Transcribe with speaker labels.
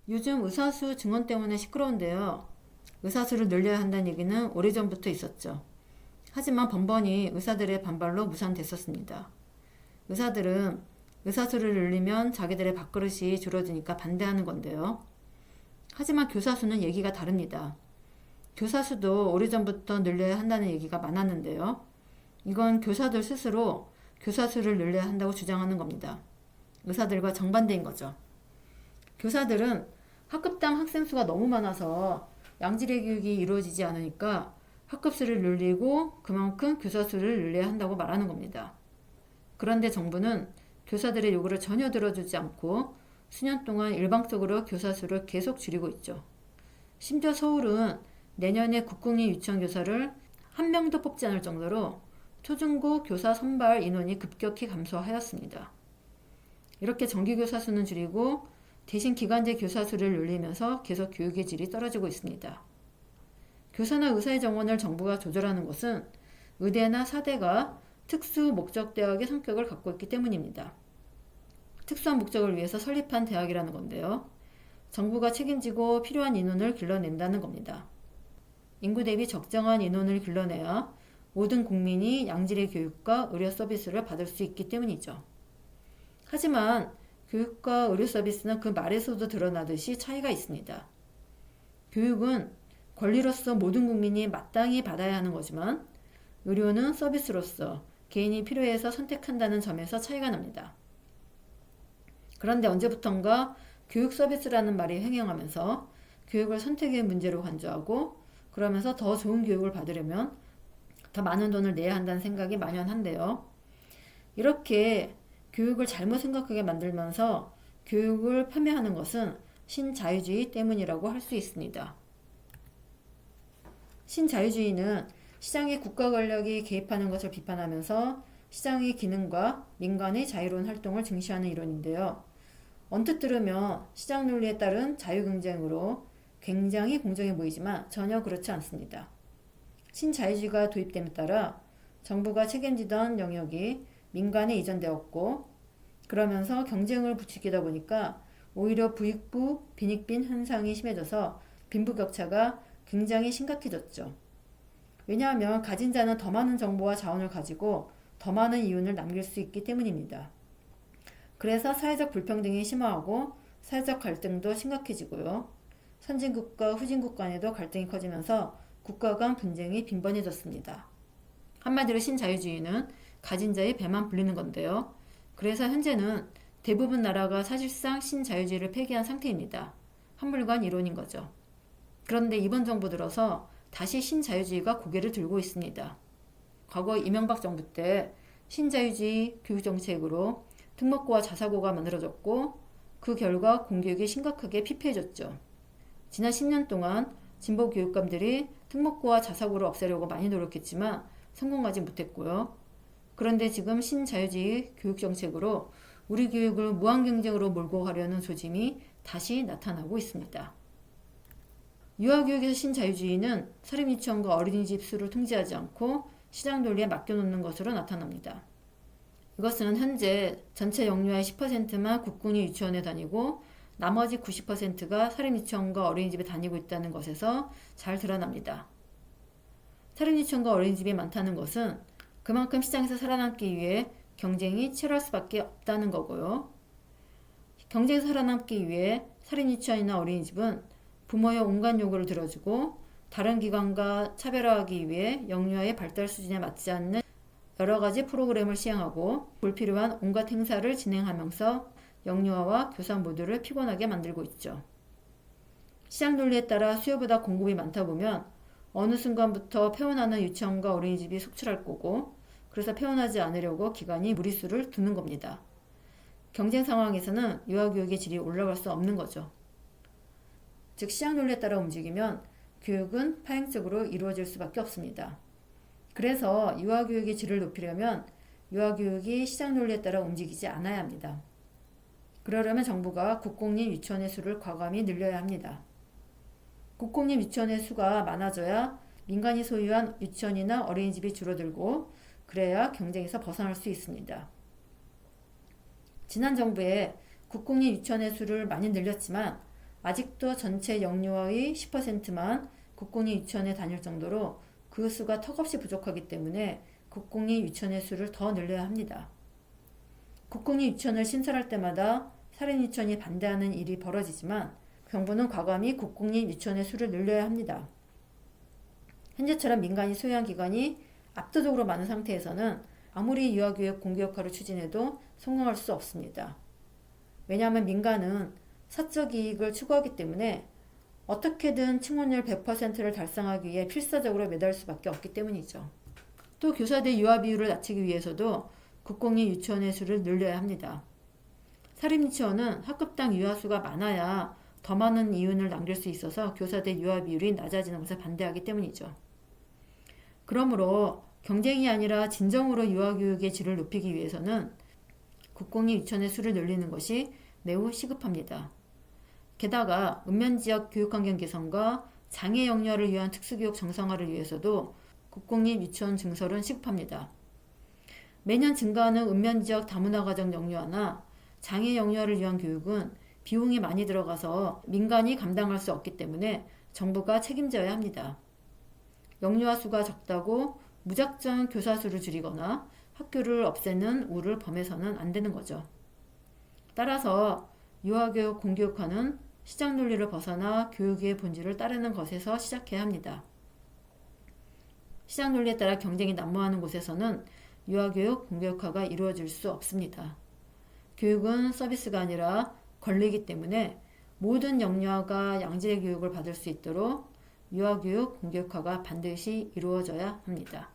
Speaker 1: 요즘 의사수 증원 때문에 시끄러운데요. 의사수를 늘려야 한다는 얘기는 오래전부터 있었죠. 하지만 번번이 의사들의 반발로 무산됐었습니다. 의사들은 의사수를 늘리면 자기들의 밥그릇이 줄어드니까 반대하는 건데요. 하지만 교사수는 얘기가 다릅니다. 교사수도 오래전부터 늘려야 한다는 얘기가 많았는데요. 이건 교사들 스스로 교사수를 늘려야 한다고 주장하는 겁니다. 의사들과 정반대인 거죠. 교사들은 학급당 학생 수가 너무 많아서 양질의 교육이 이루어지지 않으니까 학급수를 늘리고 그만큼 교사 수를 늘려야 한다고 말하는 겁니다. 그런데 정부는 교사들의 요구를 전혀 들어주지 않고 수년 동안 일방적으로 교사 수를 계속 줄이고 있죠. 심지어 서울은 내년에 국공립 유치원 교사를 한 명도 뽑지 않을 정도로 초중고 교사 선발 인원이 급격히 감소하였습니다. 이렇게 정규교사 수는 줄이고 대신 기간제 교사 수를 늘리면서 계속 교육의 질이 떨어지고 있습니다. 교사나 의사의 정원을 정부가 조절하는 것은 의대나 사대가 특수 목적 대학의 성격을 갖고 있기 때문입니다. 특수한 목적을 위해서 설립한 대학이라는 건데요. 정부가 책임지고 필요한 인원을 길러낸다는 겁니다. 인구 대비 적정한 인원을 길러내야 모든 국민이 양질의 교육과 의료 서비스를 받을 수 있기 때문이죠. 하지만 교육과 의료 서비스는 그 말에서도 드러나듯이 차이가 있습니다. 교육은 권리로서 모든 국민이 마땅히 받아야 하는 거지만 의료는 서비스로서 개인이 필요해서 선택한다는 점에서 차이가 납니다. 그런데 언제부턴가 교육 서비스라는 말이 횡행하면서 교육을 선택의 문제로 간주하고 그러면서 더 좋은 교육을 받으려면 더 많은 돈을 내야 한다는 생각이 만연한데요. 이렇게 교육을 잘못 생각하게 만들면서 교육을 폄훼하는 것은 신자유주의 때문이라고 할 수 있습니다. 신자유주의는 시장의 국가 권력이 개입하는 것을 비판하면서 시장의 기능과 민간의 자유로운 활동을 중시하는 이론인데요. 언뜻 들으면 시장 논리에 따른 자유경쟁으로 굉장히 공정해 보이지만 전혀 그렇지 않습니다. 신자유주의가 도입됨에 따라 정부가 책임지던 영역이 민간에 이전되었고 그러면서 경쟁을 부추기다 보니까 오히려 부익부 빈익빈 현상이 심해져서 빈부격차가 굉장히 심각해졌죠. 왜냐하면 가진 자는 더 많은 정보와 자원을 가지고 더 많은 이윤을 남길 수 있기 때문입니다. 그래서 사회적 불평등이 심화하고 사회적 갈등도 심각해지고요. 선진국과 후진국 간에도 갈등이 커지면서 국가 간 분쟁이 빈번해졌습니다. 한마디로 신자유주의는 가진 자의 배만 불리는 건데요. 그래서 현재는 대부분 나라가 사실상 신자유주의를 폐기한 상태입니다. 한물간 이론인 거죠. 그런데 이번 정부 들어서 다시 신자유주의가 고개를 들고 있습니다. 과거 이명박 정부 때 신자유주의 교육정책으로 특목고와 자사고가 만들어졌고 그 결과 공교육이 심각하게 피폐해졌죠. 지난 10년 동안 진보 교육감들이 특목고와 자사고를 없애려고 많이 노력했지만 성공하지 못했고요. 그런데 지금 신자유주의 교육정책으로 우리 교육을 무한경쟁으로 몰고 가려는 조짐이 다시 나타나고 있습니다. 유아교육에서 신자유주의는 사립유치원과 어린이집 수를 통제하지 않고 시장 논리에 맡겨놓는 것으로 나타납니다. 이것은 현재 전체 영유아의 10%만 국공립 유치원에 다니고 나머지 90%가 사립유치원과 어린이집에 다니고 있다는 것에서 잘 드러납니다. 사립유치원과 어린이집이 많다는 것은 그만큼 시장에서 살아남기 위해 경쟁이 치열할 수밖에 없다는 거고요. 경쟁에서 살아남기 위해 사립유치원이나 어린이집은 부모의 온갖 요구를 들어주고 다른 기관과 차별화하기 위해 영유아의 발달 수준에 맞지 않는 여러 가지 프로그램을 시행하고 불필요한 온갖 행사를 진행하면서 영유아와 교사 모두를 피곤하게 만들고 있죠. 시장 논리에 따라 수요보다 공급이 많다 보면 어느 순간부터 폐원하는 유치원과 어린이집이 속출할 거고 그래서 폐원하지 않으려고 기관이 무리수를 두는 겁니다. 경쟁 상황에서는 유아교육의 질이 올라갈 수 없는 거죠. 즉 시장 논리에 따라 움직이면 교육은 파행적으로 이루어질 수밖에 없습니다. 그래서 유아교육의 질을 높이려면 유아교육이 시장 논리에 따라 움직이지 않아야 합니다. 그러려면 정부가 국공립 유치원의 수를 과감히 늘려야 합니다. 국공립 유치원의 수가 많아져야 민간이 소유한 유치원이나 어린이집이 줄어들고 그래야 경쟁에서 벗어날 수 있습니다. 지난 정부에 국공립 유치원의 수를 많이 늘렸지만 아직도 전체 영유아의 10%만 국공립 유치원에 다닐 정도로 그 수가 턱없이 부족하기 때문에 국공립 유치원의 수를 더 늘려야 합니다. 국공립 유치원을 신설할 때마다 사립유치원이 반대하는 일이 벌어지지만 정부는 과감히 국공립 유치원의 수를 늘려야 합니다. 현재처럼 민간이 소유한 기관이 압도적으로 많은 상태에서는 아무리 유아교육 공교육화를 추진해도 성공할 수 없습니다. 왜냐하면 민간은 사적 이익을 추구하기 때문에 어떻게든 층원율 100%를 달성하기 위해 필사적으로 매달 수밖에 없기 때문이죠. 또 교사대 유아 비율을 낮추기 위해서도 국공립 유치원의 수를 늘려야 합니다. 사립유치원은 학급당 유아 수가 많아야 더 많은 이윤을 남길 수 있어서 교사대 유아 비율이 낮아지는 것을 반대하기 때문이죠. 그러므로 경쟁이 아니라 진정으로 유아교육의 질을 높이기 위해서는 국공립 유치원의 수를 늘리는 것이 매우 시급합니다. 게다가 읍면지역 교육환경 개선과 장애 영유아를 위한 특수교육 정상화를 위해서도 국공립 유치원 증설은 시급합니다. 매년 증가하는 읍면지역 다문화가정 영유아나 장애 영유아를 위한 교육은 비용이 많이 들어가서 민간이 감당할 수 없기 때문에 정부가 책임져야 합니다. 영유아 수가 적다고 무작정 교사 수를 줄이거나 학교를 없애는 우를 범해서는 안 되는 거죠. 따라서 유아교육 공교육화는 시장 논리를 벗어나 교육의 본질을 따르는 것에서 시작해야 합니다. 시장 논리에 따라 경쟁이 난무하는 곳에서는 유아교육 공교육화가 이루어질 수 없습니다. 교육은 서비스가 아니라 권리이기 때문에 모든 영유아가 양질의 교육을 받을 수 있도록 유아교육 공교육화가 반드시 이루어져야 합니다.